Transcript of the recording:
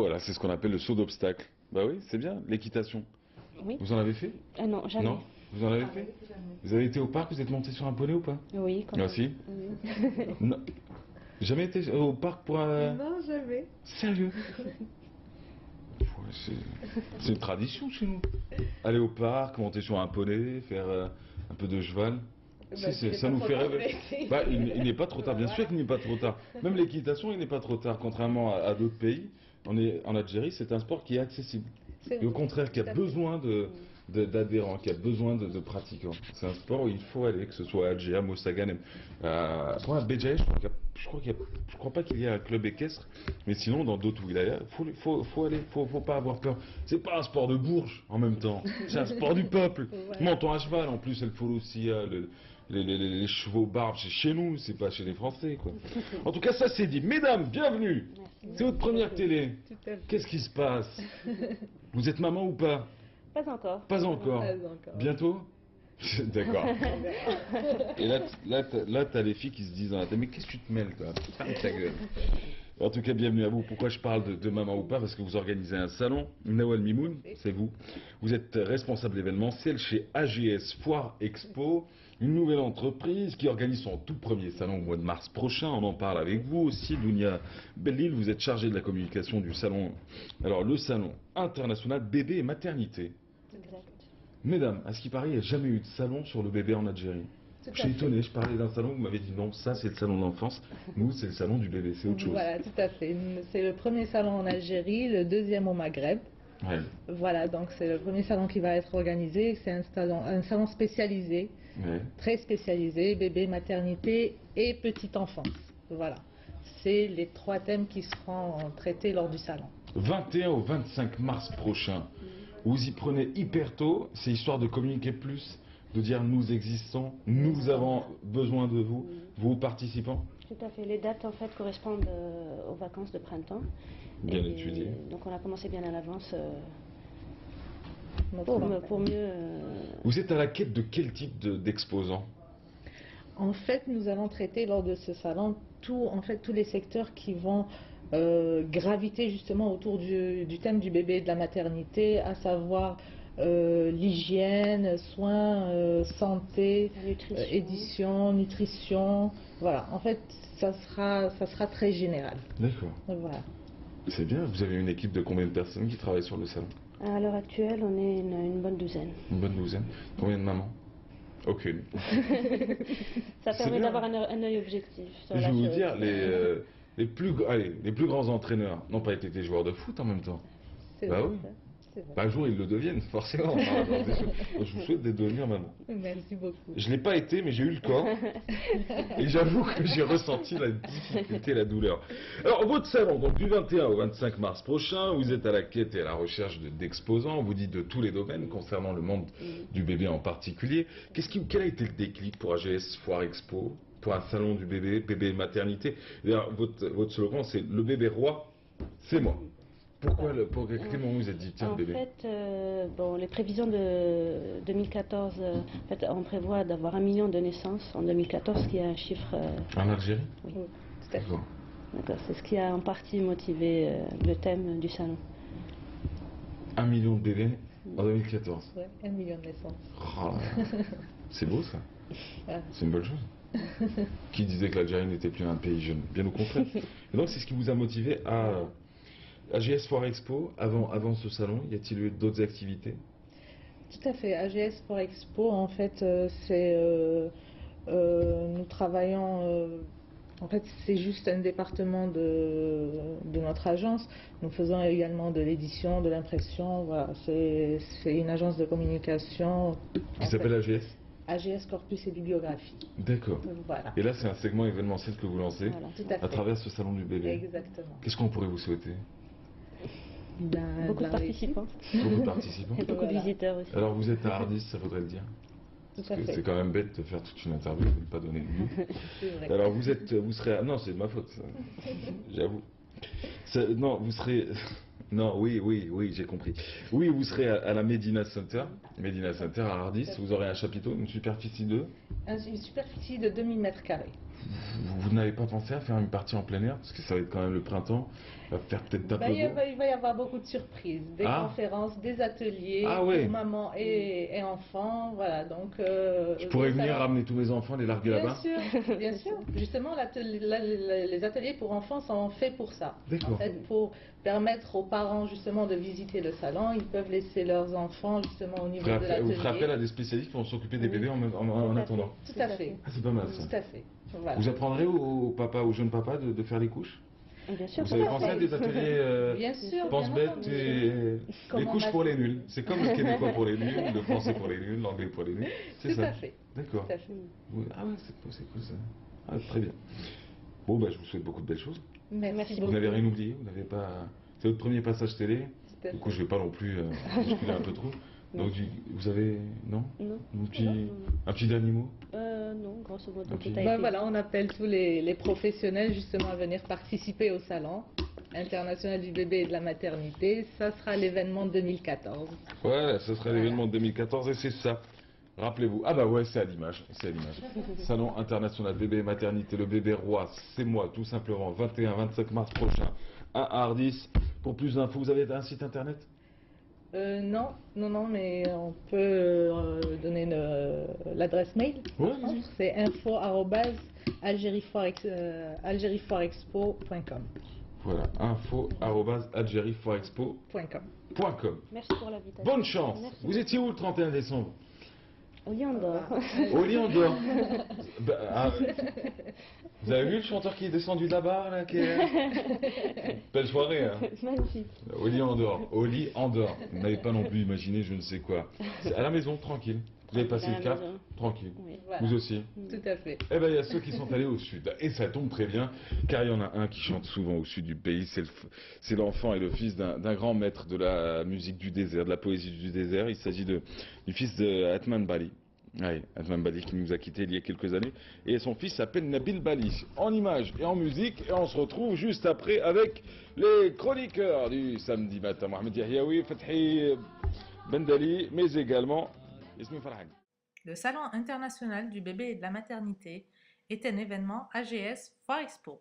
Voilà, c'est ce qu'on appelle le saut d'obstacle. Bah oui, c'est bien, l'équitation. Oui. Vous en avez fait? Non, jamais. Non? Vous en avez fait? Vous avez été au parc, vous êtes monté sur un poney ou pas? Oui, quand Ah même. si? Oui. Non. Jamais été au parc pour... Non, jamais. Sérieux? Ouais, c'est une tradition chez nous. Aller au parc, monter sur un poney, faire un peu de cheval. Bah, Ça nous fait rêver. Bah, il n'est pas trop tard, bien sûr qu'il n'est pas trop tard. Même l'équitation, il n'est pas trop tard, contrairement à d'autres pays. En Algérie, c'est un sport qui est accessible. Et au contraire, qui a besoin d'adhérents, qui a besoin de pratiquants. C'est un sport où il faut aller, que ce soit à Alger, à Mossagan, à Béjaïa, je crois pas qu'il y ait un club équestre, mais sinon dans d'autres wilayas, faut aller, faut pas avoir peur. C'est pas un sport de bourge en même temps, c'est un sport du peuple. Ouais. Montons à cheval, en plus elle faut aussi les chevaux barbes, c'est chez nous, c'est pas chez les Français quoi. En tout cas ça c'est dit. Mesdames, bienvenue. C'est votre première télé. Tout à fait. Qu'est-ce qui se passe? Vous êtes maman ou pas? Pas encore. Pas encore. Pas encore. Bientôt? D'accord. Et là, t'as les filles qui se disent dans la tête, mais qu'est-ce que tu te mêles, toi? Ferme ta gueule. En tout cas, bienvenue à vous. Pourquoi je parle de maman ou pas? Parce que vous organisez un salon. Nawal Mimoun, c'est vous. Vous êtes responsable événementiel chez AGS Foire Expo, une nouvelle entreprise qui organise son tout premier salon au mois de mars prochain. On en parle avec vous aussi. Dounia Bellil, vous êtes chargée de la communication du salon. Alors, le salon international bébé et maternité. Exact. Mesdames, à ce qui paraît, il n'y a jamais eu de salon sur le bébé en Algérie. Tout à Je suis fait. étonné, je parlais d'un salon, vous m'avez dit non, ça c'est le salon de l'enfance, nous c'est le salon du bébé, c'est autre chose. Voilà, tout à fait. C'est le premier salon en Algérie, le deuxième au Maghreb. Ouais. Voilà, donc c'est le premier salon qui va être organisé. C'est un salon spécialisé, Ouais. très spécialisé, bébé, maternité et petite enfance. Voilà. C'est les trois thèmes qui seront traités lors du salon. 21 au 25 mars prochain, vous y prenez hyper tôt, c'est histoire de communiquer plus, de dire nous existons, nous avons besoin de vous, vous participants. Tout à fait. Les dates en fait correspondent aux vacances de printemps. Bien Et étudié. Donc on a commencé bien à l'avance Notre campagne. pour mieux. Vous êtes à la quête de quel type d'exposants? En fait, nous allons traiter lors de ce salon tous les secteurs qui vont graviter justement autour du thème du bébé et de la maternité, à savoir l'hygiène, soins, santé, Nutrition. édition, nutrition. Voilà, en fait, ça sera très général. D'accord. Voilà. C'est bien, vous avez une équipe de combien de personnes qui travaillent sur le salon? À l'heure actuelle, on est une bonne douzaine. Une bonne douzaine. Combien de mamans? Aucune. Ça C'est permet bien. d'avoir un œil objectif. sur Je la vais vous chose. dire, les plus grands entraîneurs n'ont pas été des joueurs de foot en même temps. C'est Bah vrai, oui. ça. C'est vrai. Bah, un jour, ils le deviennent, forcément. Je vous souhaite de devenir maman. Merci beaucoup. Je ne l'ai pas été, mais j'ai eu le corps. Et j'avoue que j'ai ressenti la difficulté, la douleur. Alors, votre salon, donc du 21 au 25 mars prochain, vous êtes à la quête et à la recherche d'exposants. On vous dit de tous les domaines concernant le monde du bébé en particulier. Quel a été le déclic pour AGS Foire Expo, pour un salon du bébé, bébé et maternité? D'ailleurs, votre slogan, c'est le bébé roi, c'est moi. Pourquoi, pour quel moment vous vous êtes dit, tiens, En le bébé? fait, les prévisions de 2014, en fait, on prévoit d'avoir 1 million de naissances en 2014, qui est un chiffre. En Algérie? Oui. Oui, tout à fait. D'accord. D'accord, c'est ce qui a en partie motivé le thème du salon. 1 million de bébés en 2014. Ouais, 1 million de naissances. Oh là là. C'est beau ça. Voilà. C'est une bonne chose. Qui disait que l'Algérie n'était plus un pays jeune? Bien au contraire. Et donc c'est ce qui vous a motivé à AGS Foire Expo, avant ce salon, y a-t-il eu d'autres activités? Tout à fait. AGS pour Expo, en fait, nous travaillons. En fait, c'est juste un département de notre agence. Nous faisons également de l'édition, de l'impression. Voilà, c'est une agence de communication. Qui s'appelle AGS? AGS Corpus et Bibliographie. D'accord. Voilà. Et là c'est un segment événementiel que vous lancez Voilà. Tout à fait. à travers ce salon du bébé. Exactement. Qu'est-ce qu'on pourrait vous souhaiter? Beaucoup de la réussite. participants Beaucoup de participants. et beaucoup de Voilà. visiteurs aussi. Alors vous êtes à Hardis, ça faudrait le dire. Tout Parce à que fait. c'est quand même bête de faire toute une interview et de ne pas donner de nom. C'est vrai. Alors vous serez, non c'est de ma faute, ça. J'avoue. Non, vous serez, non, oui, j'ai compris. Oui, vous serez à la Medina Center à Hardis. Vous aurez un chapiteau, une superficie de. Une superficie de 2000 mètres carrés. vous n'avez pas pensé à faire une partie en plein air? Parce que ça va être quand même le printemps. Va faire peut-être Bah, d'applaudissements. il va y avoir beaucoup de surprises, des Ah. conférences, des ateliers Ah ouais. pour maman et enfants, voilà. Donc, Je pourrais ça venir va- ramener tous mes enfants, les larguer Bien là-bas? sûr, bien sûr. Justement, les ateliers pour enfants sont faits pour ça. D'accord. En fait, pour permettre aux parents justement de visiter le salon, ils peuvent laisser leurs enfants justement au niveau de Vous ferez appel à l'atelier. des spécialistes qui vont s'occuper des Oui. bébés en Tout à attendant. fait. Tout à fait. Ah, c'est pas mal ça. Tout à fait. Voilà. Vous apprendrez aux papas, aux jeunes papas de faire les couches? Et bien sûr, Vous tout avez à pensé à fait. des ateliers Bien sûr. pense bien bête entendu. et les Comment couches on a- pour les nuls. C'est comme le québécois pour les nuls, le français pour les nuls, l'anglais pour les nuls. C'est Tout ça. à fait. D'accord. Tout à fait. Ah ouais, c'est cool ça. Ah, très bien. Bon, bah, je vous souhaite beaucoup de belles choses. Merci Vous beaucoup. n'avez rien oublié? Vous n'avez pas. C'est votre premier passage télé. Tout à Du coup, fait. je vais pas non plus bousculer un peu trop. Donc, vous avez. Non? Non. Un petit dernier mot? Non, grosso modo, Ok. tout a Ben été voilà, on appelle tous les professionnels justement à venir participer au salon international du bébé et de la maternité. Ça sera l'événement 2014. Voilà, ce sera l'événement de 2014 et c'est ça. Rappelez-vous. Ah bah ouais, c'est à l'image. C'est à l'image. Salon international bébé et maternité, le bébé roi, c'est moi, tout simplement. 21-25 mars prochain à Hardis. Pour plus d'infos, vous avez un site internet? Non, mais on peut donner l'adresse mail. Ouais, Par contre, c'est info@algériefoirexpo.com. Voilà, info@algériefoirexpo.com. Merci pour l'invitation. Bonne chance. Merci. Vous étiez où le 31 décembre? Au Lion d'Or. Au Lion d'Or. Bah, vous avez vu le chanteur qui est descendu de la barre là Belle soirée, hein. Magnifique. Au lit en dehors. Au lit en dehors. Vous n'avez pas non plus imaginé je ne sais quoi. C'est à la maison, tranquille. Vous avez passé À le la cap, maison. tranquille. Oui. Voilà. Vous aussi. Tout à fait. Eh bien, il y a ceux qui sont allés au sud. Et ça tombe très bien, car il y en a un qui chante souvent au sud du pays. C'est l'enfant et le fils d'un grand maître de la musique du désert, de la poésie du désert. Il s'agit du fils de Atman Bali. Oui, Atman Bali qui nous a quittés il y a quelques années. Et son fils s'appelle Nabil Bali. En images et en musique. Et on se retrouve juste après avec les chroniqueurs du samedi matin. Mohamed Yahyaoui, Fathi Bendali, mais également Yasmine Farhani. Le Salon international du bébé et de la maternité est un événement AGS Foire Expo.